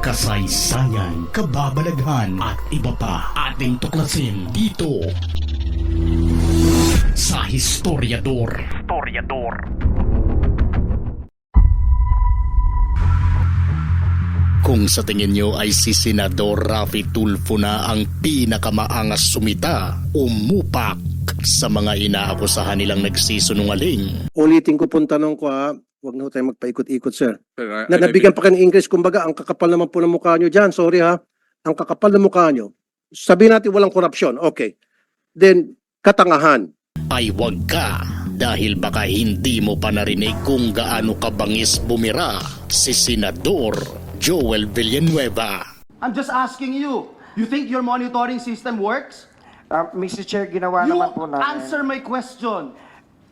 kasaysayan, kababalaghan at iba pa ating tuklasin dito sa Historiador. Kung sa tingin nyo ay si Senador Raffy Tulfo na ang pinakamaangas sumita, umupak sa mga inaakusahan nilang nagsisinungaling. Ulitin ko pong tanong ko ha. Huwag na ho tayo magpaikot-ikot, sir. Sir, Na nabigyan pa kayo ng English, kumbaga, ang kakapal naman po ng mukha nyo dyan. Sorry ha. Ang kakapal ng mukha nyo. Sabihin natin walang korupsyon. Okay. Then, katangahan. Ay wag ka dahil baka hindi mo pa narinig kung gaano kabangis bumira si Senador Joel Villanueva. I'm just asking you. You think your monitoring system works? Mr. Chair, ginawa You naman po namin. answer my question.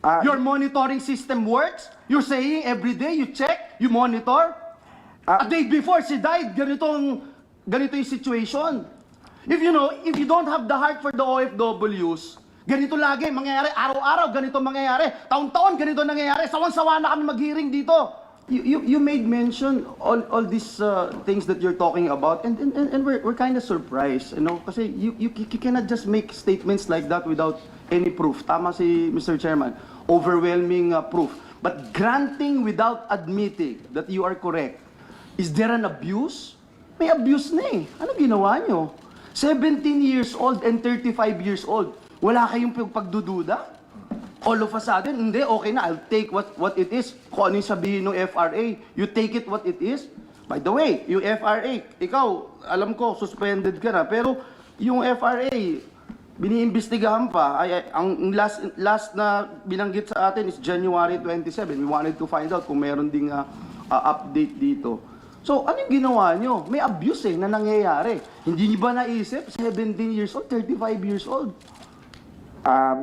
Ah, Your monitoring system works? You're saying every day you check, you monitor? A day before she died, ganito yung situation. If you don't have the heart for the OFWs, ganito lagi mangyayari, araw-araw ganito mangyayari, taon-taon ganito nangyayari, sawan-sawa na kami mag-hearing dito. You made mention all these things that you're talking about, and we're kind of surprised, kasi you cannot just make statements like that without any proof. Tama si Mr. Chairman, overwhelming proof. But granting without admitting that you are correct, is there an abuse? May abuse na eh. Ano ginawa nyo? 17 years old and 35 years old. Wala kayong pagdududa? All of a sudden, hindi, okay na, I'll take what it is. Kung ano yung sabihin ng FRA, you take it what it is. By the way, yung FRA, ikaw, alam ko, suspended ka na, pero yung FRA, biniimbestigahan pa. Ang last na binanggit sa atin is January 27. We wanted to find out kung meron ding update dito. So, ano yung ginawa nyo? May abuse na nangyayari. Hindi nyo ba naisip? 17 years old, 35 years old.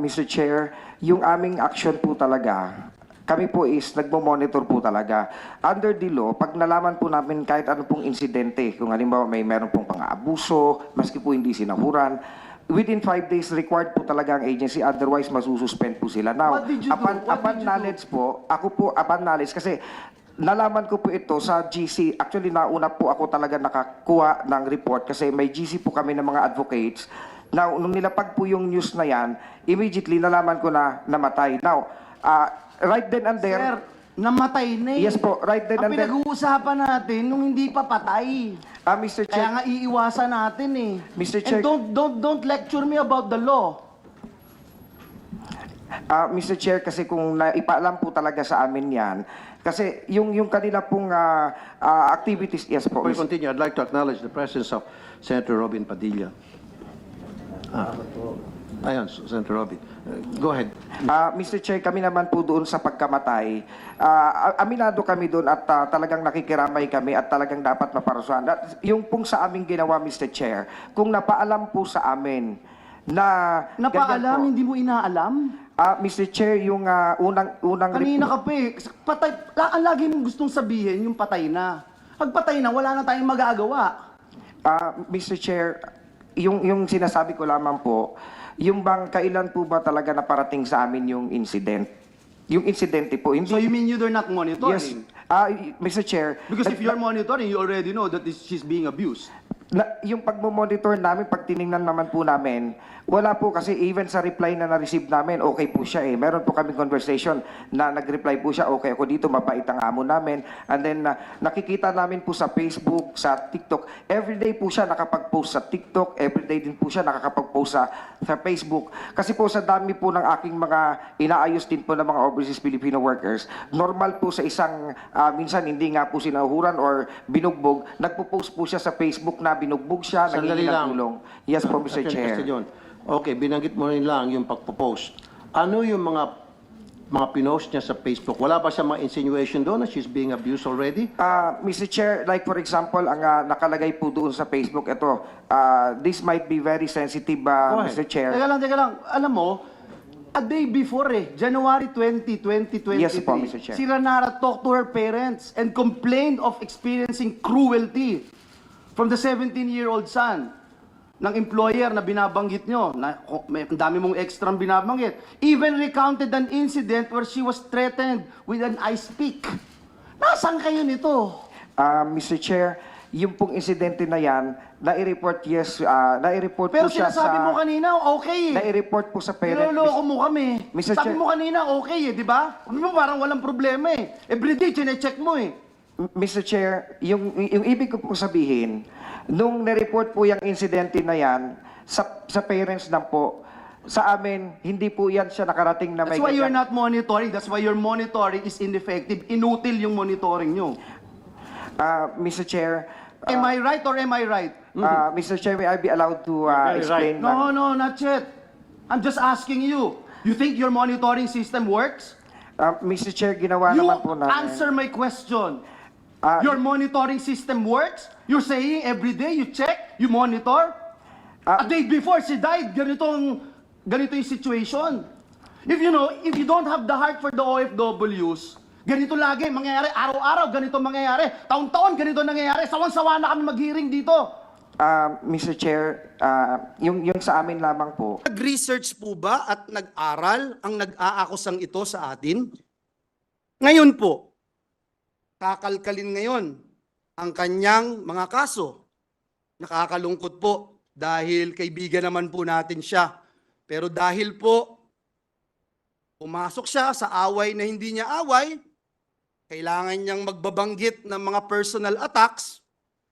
Mr. Chair, yung aming action po talaga, kami po is nagmo-monitor po talaga. Under the law, pag nalaman po namin kahit ano pong insidente, kung halimbawa may meron pong pang-aabuso, maski po hindi sinahuran, within 5 days required po talaga ang agency, otherwise masususpend po sila. Now, What did you do? upon knowledge po, ako po, upon knowledge, kasi nalaman ko po ito sa GC. Actually, nauna po ako talaga nakakuha ng report kasi may GC po kami ng mga advocates. Now, nung nilapag po yung news na yan, immediately nalaman ko na namatay. Now, right then and there... Sir, namatay na eh. Yes po, right then Ang and there... pinag-uusapan natin nung hindi pa patay. Mr. Kaya Chair, nga iiwasan natin eh. Mr. Chair- And don't lecture me about the law. Mr. Chair, kasi kung naipaalam po talaga sa amin yan, kasi yung kanila pong activities, yes po. Before we continue, I'd like to acknowledge the presence of Senator Robin Padilla. Ayan, Senator Robin. Go ahead. Mr. Chair, kami naman po doon sa pagkamatay, aminado kami doon at talagang nakikiramay kami at talagang dapat maparusahan. Yung pong sa aming ginawa, Mr. Chair, kung napaalam po sa amin na... Napaalam, hindi mo inaalam? Mr. Chair, yung unang Kanina ka pa eh. Patay, ang lagi mong gustong sabihin, yung patay na. Pag patay na, wala na tayong magagawa. Mr. Chair, yung sinasabi ko lamang po, yung bang kailan po ba talaga naparating sa amin yung incident? Yung insidente po, hindi... So you mean you're not monitoring? Yes. Mr. Chair... Because if you're monitoring, you already know that she's being abused. Yung pagmomonitor namin, pag tinignan naman po namin, wala po kasi even sa reply na na-receive namin, okay po siya eh. Meron po kaming conversation na nag-reply po siya, okay ako dito, mabait ang amo namin. And then nakikita namin po sa Facebook, sa TikTok, everyday po siya nakapag-post sa TikTok, everyday din po siya nakakapag-post sa Facebook. Kasi po sa dami po ng aking mga inaayos din po ng mga overseas Filipino workers, normal po sa isang, minsan hindi nga po sinahuran or binugbog, nagpo-post po siya sa Facebook na binugbog siya, Sandali naghihingi ng lang. tulong. Yes po, Mr. Attorney Chair. Castellon. Okay, binanggit mo rin lang yung pagpo-post. Ano yung mga pinost niya sa Facebook? Wala ba siya mga insinuation doon na she's being abused already? Mr. Chair, like for example, ang nakalagay po doon sa Facebook, ito, this might be very sensitive, Go ahead. Mr. Chair. Teka lang. Alam mo, a day before January 20, 2023, Yes po, Mr. Chair. si Ranara talked to her parents and complained of experiencing cruelty from the 17-year-old son ng employer na binabanggit nyo. Ang dami mong extra binabanggit. Even recounted an incident where she was threatened with an ice pick. Nasaan kayo nito? Mr. Chair, yung pong insidente na yan, nai-report nai-report Pero po siya sinasabi sa... mo kanina, okay eh. Nai-report po sa parent. Niloloko mo kami. Mr. Sabi Chair- mo kanina, okay eh, di ba? Sabi mo parang walang problema eh. Everyday, chine-check mo eh. Mr. Chair, yung ibig ko po sabihin, nung nireport po yung insidente na yan, sa parents lang po, sa amin, hindi po yan siya nakarating na may That's why you're ganyan. not monitoring. That's why your monitoring is ineffective. Inutil yung monitoring nyo. Mr. Chair, Am I right or am I right? Mr. Chair, may I be allowed to Very explain? No, no, not yet. I'm just asking you. You think your monitoring system works? Mr. Chair, ginawa You naman po namin. answer my question. Ah, Your monitoring system works? You're saying every day you check, you monitor? A day before she died, ganito yung situation. If you don't have the heart for the OFWs, ganito lagi mangyayari, araw-araw ganito mangyayari, taon-taon ganito nangyayari, sawan-sawa na kami mag-hearing dito. Mr. Chair, yung sa amin lamang po, Nag-research po ba at nag-aral ang nag-aakusang ito sa atin? Ngayon po, kakalkalin ngayon ang kanyang mga kaso. Nakakalungkot po dahil kaibigan naman po natin siya. Pero dahil po pumasok siya sa away na hindi niya away, kailangan niyang magbabanggit ng mga personal attacks,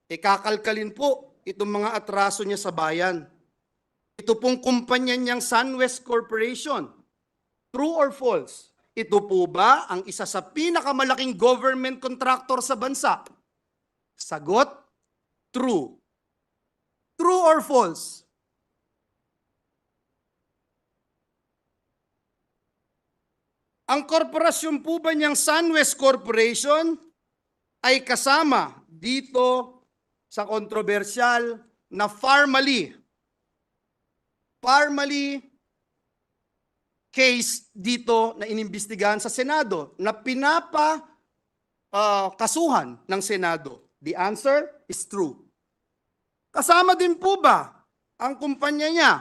kakalkalin po itong mga atraso niya sa bayan. Ito pong kumpanya niyang SunWest Corporation. True or false? Ito po ba ang isa sa pinakamalaking government contractor sa bansa? Sagot, true. True or false? Ang korporasyon po ba niyang SunWest Corporation ay kasama dito sa kontrobersyal na Farmally case dito na inimbestigahan sa Senado na kasuhan ng Senado? The answer is true. Kasama din po ba ang kumpanya niya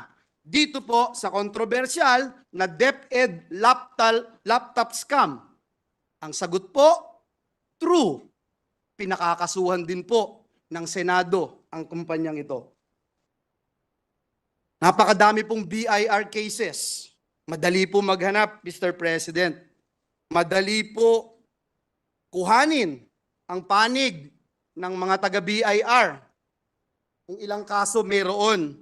dito po sa kontrobersyal na DepEd laptop scam? Ang sagot po, true. Pinakakasuhan din po ng Senado ang kumpanyang ito. Napakadami pong BIR cases. Madali po maghanap, Mr. President. Madali po kuhanin ang panig ng mga taga-BIR. Kung ilang kaso mayroon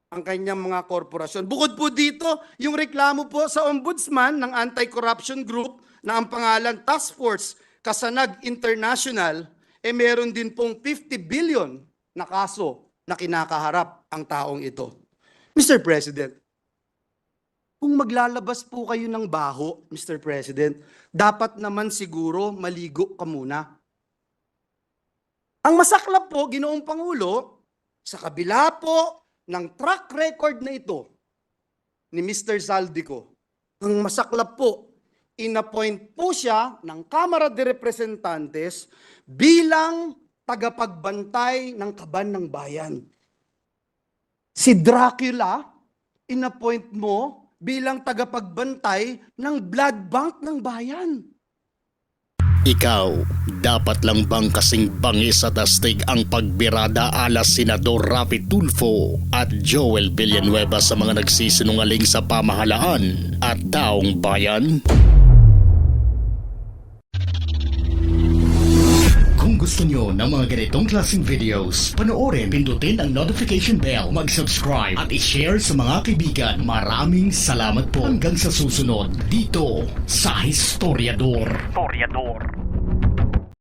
ang kanyang mga korporasyon. Bukod po dito, yung reklamo po sa ombudsman ng anti-corruption group na ang pangalan Task Force Kasanag International, meron din pong 50 billion na kaso na kinakaharap ang taong ito. Mr. President, kung maglalabas po kayo ng baho, Mr. President, dapat naman siguro maligo ka muna. Ang masaklap po, Ginoong Pangulo, sa kabila po ng track record na ito ni Mr. Zaldico, ang masaklap po, inappoint po siya ng Kamara de Representantes bilang tagapagbantay ng kaban ng bayan. Si Dracula, inappoint mo bilang tagapagbantay ng blood bank ng bayan. Ikaw, dapat lang bang kasing bangis at astig ang pagbirada ala Senador Rafi Tulfo at Joel Villanueva sa mga nagsisinungaling sa pamahalaan at taong bayan? Kung gusto nyo ng mga ganitong klaseng videos, panoorin, pindutin ang notification bell, mag-subscribe at i-share sa mga kaibigan. Maraming salamat po hanggang sa susunod dito sa Historiador.